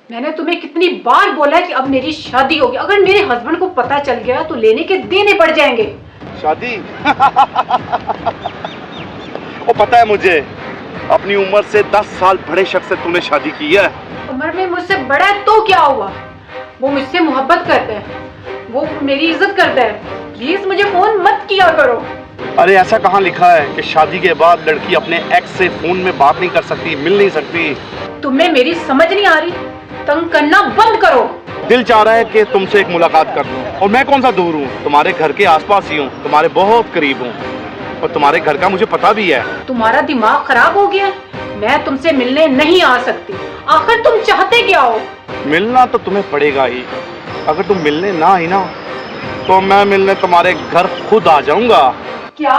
मैंने तुम्हें कितनी बार बोला है कि अब मेरी शादी होगी। अगर मेरे हस्बैंड को पता चल गया तो लेने के देने पड़ जाएंगे। शादी? वो पता है मुझे, अपनी उम्र से 10 साल बड़े शख्स से तूने शादी की है। उम्र में मुझसे बड़ा है तो क्या हुआ? वो मुझसे मोहब्बत करता है, वो मेरी इज्जत करता है। प्लीज मुझे फोन मत किया करो। अरे ऐसा कहाँ लिखा है कि शादी के बाद लड़की अपने एक्स से फोन में बात नहीं कर सकती, मिल नहीं सकती? तुम्हें मेरी समझ नहीं आ रही? तंग करना बंद करो। दिल चाह रहा है कि तुमसे एक मुलाकात कर लूं, और मैं कौन सा दूर हूँ, तुम्हारे घर के आसपास ही हूँ, तुम्हारे बहुत करीब हूँ, और तुम्हारे घर का मुझे पता भी है। तुम्हारा दिमाग खराब हो गया? मैं तुमसे मिलने नहीं आ सकती। आखिर तुम चाहते क्या हो? मिलना तो तुम्हें पड़ेगा ही। अगर तुम मिलने ना आई ना तो मैं मिलने तुम्हारे घर खुद आ जाऊंगा। क्या?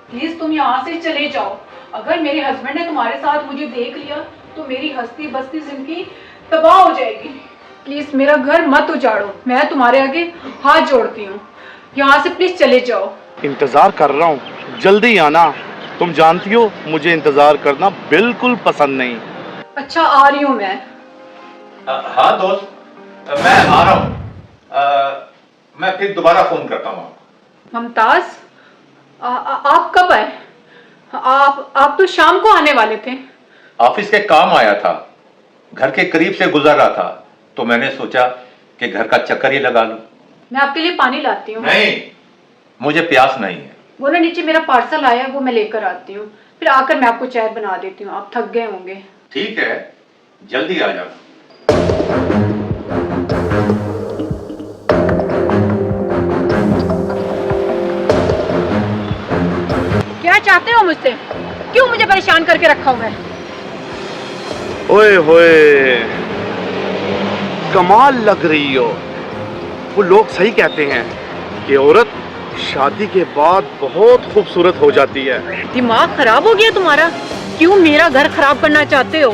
प्लीज तुम यहाँ से चले जाओ। अगर मेरे हस्बैंड ने तुम्हारे साथ मुझे देख लिया तो मेरी हंसती बसती जिंदगी तबाह हो जाएगी। प्लीज मेरा घर मत उजाड़ो, मैं तुम्हारे आगे हाथ जोड़ती हूँ। यहाँ से प्लीज चले जाओ। इंतजार कर रहा हूँ, जल्दी आना। तुम जानती हो मुझे इंतजार करना बिल्कुल पसंद नहीं। अच्छा आ रही हूँ मैं। हाँ दोस्त, मैं आ रहा हूँ। मैं फिर दोबारा फोन करता हूँ। मुमताज, आप कब आए? आप तो शाम को आने वाले थे। ऑफिस के काम आया था, घर के करीब से गुजर रहा था, तो मैंने सोचा कि घर का चक्कर ही लगा लूं। मैं आपके लिए पानी लाती हूँ। नहीं, मुझे प्यास नहीं है। वो ना नीचे मेरा पार्सल आया, वो मैं लेकर आती हूँ। फिर आकर मैं आपको चाय बना देती हूँ, आप थक गए होंगे। ठीक है, जल्दी आ जाओ। क्या चाहते हो मुझसे? क्यों मुझे परेशान करके रखा हुआ है? ओए होए, कमाल लग रही हो। वो लोग सही कहते हैं कि औरत शादी के बाद बहुत खूबसूरत हो जाती है। दिमाग खराब हो गया तुम्हारा? क्यों मेरा घर खराब करना चाहते हो?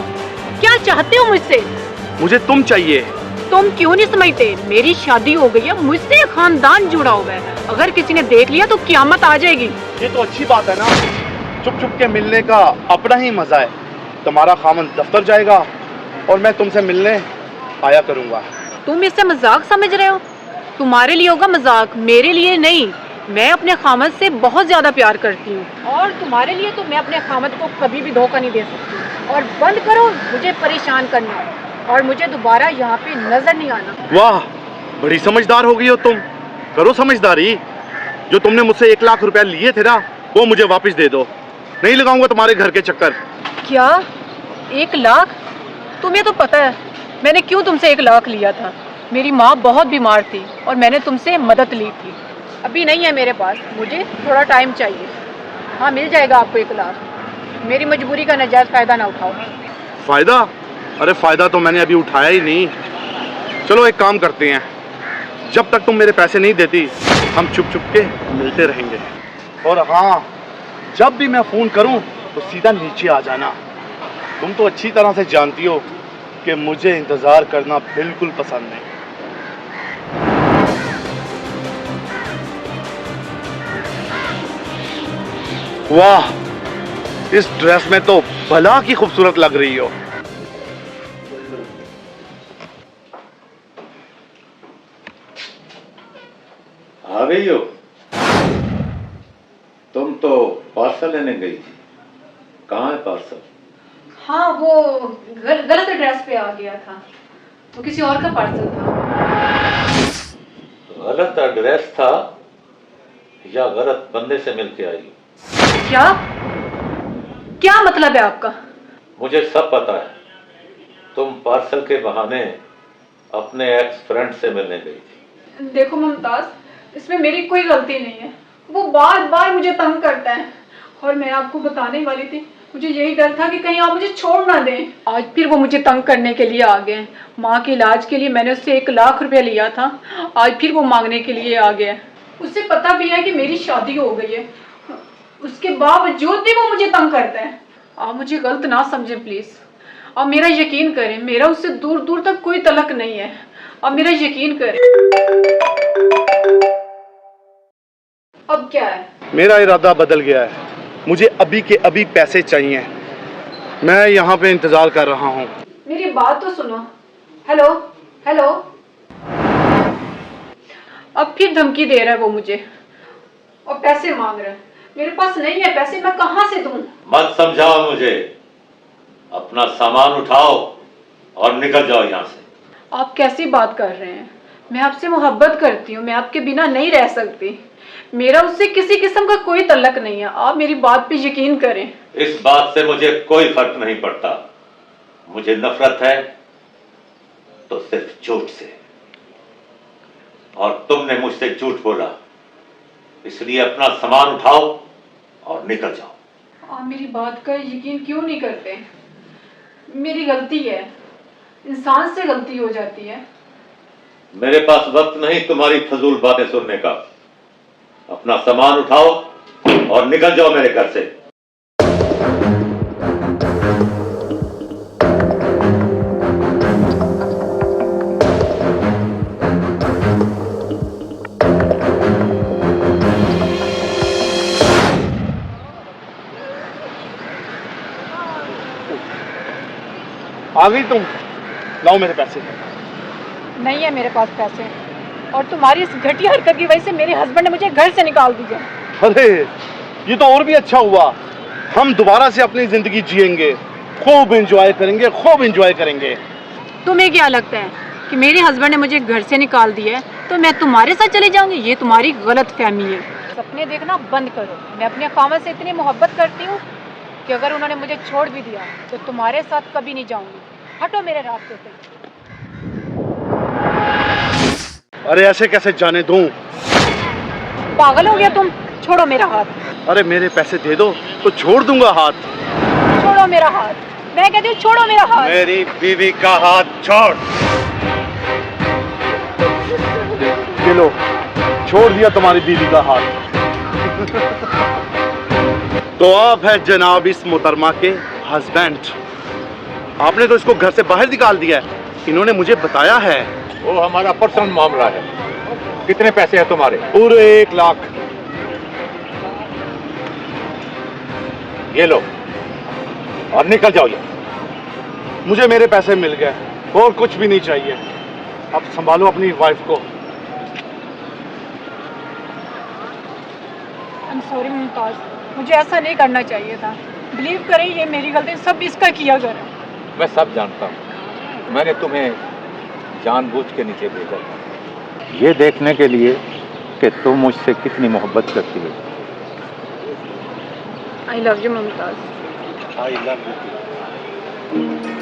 क्या चाहते हो मुझसे? मुझे तुम चाहिए। तुम क्यों नहीं समझते? मेरी शादी हो गई है, मुझसे खानदान जुड़ा हुआ है। अगर किसी ने देख लिया तो क़यामत आ जाएगी। ये तो अच्छी बात है ना, चुप चुप के मिलने का अपना ही मजा है। तुम्हारा खामन दफ्तर जाएगा और मैं तुमसे मिलने आया करूंगा। तुम इसे मजाक समझ रहे हो? तुम्हारे लिए होगा मजाक, मेरे लिए नहीं। मैं अपने खामद से बहुत ज्यादा प्यार करती हूँ, और तुम्हारे लिए तो मैं अपने खामद को कभी भी धोखा नहीं दे सकती। और बंद करो मुझे परेशान करना, और मुझे दोबारा यहाँ पे नजर नहीं आना। वाह, बड़ी समझदार हो गई हो तुम। करो समझदारी। जो तुमने मुझसे 1 लाख रुपया लिए थे ना, वो मुझे वापस दे दो। नहीं लगाऊंगा तुम्हारे घर के चक्कर। क्या 1 लाख? तुम्हें तो पता है मैंने क्यों तुमसे 1 लाख लिया था। मेरी माँ बहुत बीमार थी और मैंने तुमसे मदद ली थी। अभी नहीं है मेरे पास, मुझे थोड़ा टाइम चाहिए। हाँ मिल जाएगा आपको 1 लाख। मेरी मजबूरी का नाजायज फ़ायदा ना उठाओ। फायदा? अरे फायदा तो मैंने अभी उठाया ही नहीं। चलो एक काम करते हैं, जब तक तुम मेरे पैसे नहीं देती हम चुप चुप के मिलते रहेंगे। और हाँ, जब भी मैं फ़ोन करूं तो सीधा नीचे आ जाना। तुम तो अच्छी तरह से जानती हो कि मुझे इंतज़ार करना बिल्कुल पसंद नहीं। वाह, इस ड्रेस में तो भला की खूबसूरत लग रही हो। आ गई हो? तुम तो पार्सल लेने गई थी। कहाँ है पार्सल? हाँ वो गलत एड्रेस पे आ गया था, वो किसी और का पार्सल था। गलत एड्रेस था या गलत बंदे से मिलके आई? क्या क्या मतलब है आपका? मुझे सब पता है। तुम पार्सल के बहाने अपने एक्स फ्रेंड से मिलने गई थी। देखो मुमताज, इसमें मेरी कोई गलती नहीं है। वो बार बार मुझे तंग करता है, और मैं आपको बताने वाली थी। मुझे यही डर था कि कहीं आप मुझे छोड़ ना दें। आज फिर वो मुझे तंग करने के लिए आ गए। माँ के इलाज के लिए मैंने उससे 1 लाख रुपया लिया था, आज फिर वो मांगने के लिए आ गया। उससे पता भी है कि मेरी शादी हो गई है, उसके बावजूद भी वो मुझे तंग करता है। आप मुझे गलत ना समझें प्लीज़। आप मेरा यकीन करें, मेरा उससे दूर दूर तक कोई तलक नहीं है। आप मेरा यकीन करें। अब क्या है? मेरा इरादा बदल गया है। मुझे अभी के अभी पैसे चाहिए। मैं यहाँ पे इंतजार कर रहा हूँ। मेरी बात तो सुनो। Hello hello. अब फिर धमकी दे रहा है वो मुझे, और पैसे मांग रहा है। मेरे पास नहीं है पैसे, मैं कहां से दूं? मत समझाओ मुझे, अपना सामान उठाओ और निकल जाओ यहाँ से। आप कैसी बात कर रहे हैं? मैं आपसे मोहब्बत करती हूँ, मैं आपके बिना नहीं रह सकती। मेरा उससे किसी किस्म का कोई तल्लक नहीं है, आप मेरी बात पे यकीन करें। इस बात से मुझे कोई फर्क नहीं पड़ता। मुझे नफरत है तो सिर्फ झूठ से, और तुमने मुझसे झूठ बोला, इसलिए अपना सामान उठाओ और निकल जाओ। आप मेरी बात का यकीन क्यों नहीं करते? मेरी गलती है, इंसान से गलती हो जाती है। मेरे पास वक्त नहीं तुम्हारी फजूल बातें सुनने का। अपना सामान उठाओ और निकल जाओ मेरे घर से। आ गई तुम? लाओ मेरे पैसे। नहीं है मेरे पास पैसे, और तुम्हारी इस घटिया हरकत की वजह से मेरे हस्बैंड ने मुझे घर से निकाल दिया। अरे ये तो और भी अच्छा हुआ, हम दोबारा से अपनी जिंदगी जिएंगे, खूब एंजॉय करेंगे, खूब एंजॉय करेंगे। तुम्हें क्या लगता है कि मेरे हस्बैंड ने मुझे घर से निकाल दिया है तो मैं तुम्हारे साथ चली जाऊंगी? ये तुम्हारी गलत फहमी है। सपने देखना बंद करो। मैं अपने खामद से इतनी मोहब्बत करती हूँ कि अगर उन्होंने मुझे छोड़ भी दिया तो तुम्हारे साथ कभी नहीं जाऊंगी। हटो मेरे रास्ते से। अरे ऐसे कैसे जाने दूं? पागल हो गया तुम? छोड़ो मेरा हाथ। अरे मेरे पैसे दे दो तो छोड़ दूंगा हाथ। छोड़ो मेरा हाथ, मैं कहती हूँ छोड़ो मेरा हाथ। मेरी बीवी का हाथ छोड़। ये लो, छोड़ दिया तुम्हारी बीवी का हाथ। तो आप है जनाब इस मोहतरमा के हस्बैंड। आपने तो इसको घर से बाहर निकाल दिया है, इन्होंने मुझे बताया है। वो हमारा पर्सनल मामला है। कितने पैसे हैं तुम्हारे? पूरे 1 लाख। ये लो और निकल जाओ यहाँ। मुझे मेरे पैसे मिल गए और कुछ भी नहीं चाहिए। अब संभालो अपनी वाइफ को। आई एम सॉरी मुमताज, मुझे ऐसा नहीं करना चाहिए था। बिलीव करें ये मेरी गलती, सब इसका किया कर। मैं सब जानता हूँ। मैंने तुम्हें जानबूझ के नीचे भेजा था, ये देखने के लिए कि तुम मुझसे कितनी मोहब्बत करती हो। I love you Mumtaz. I love you.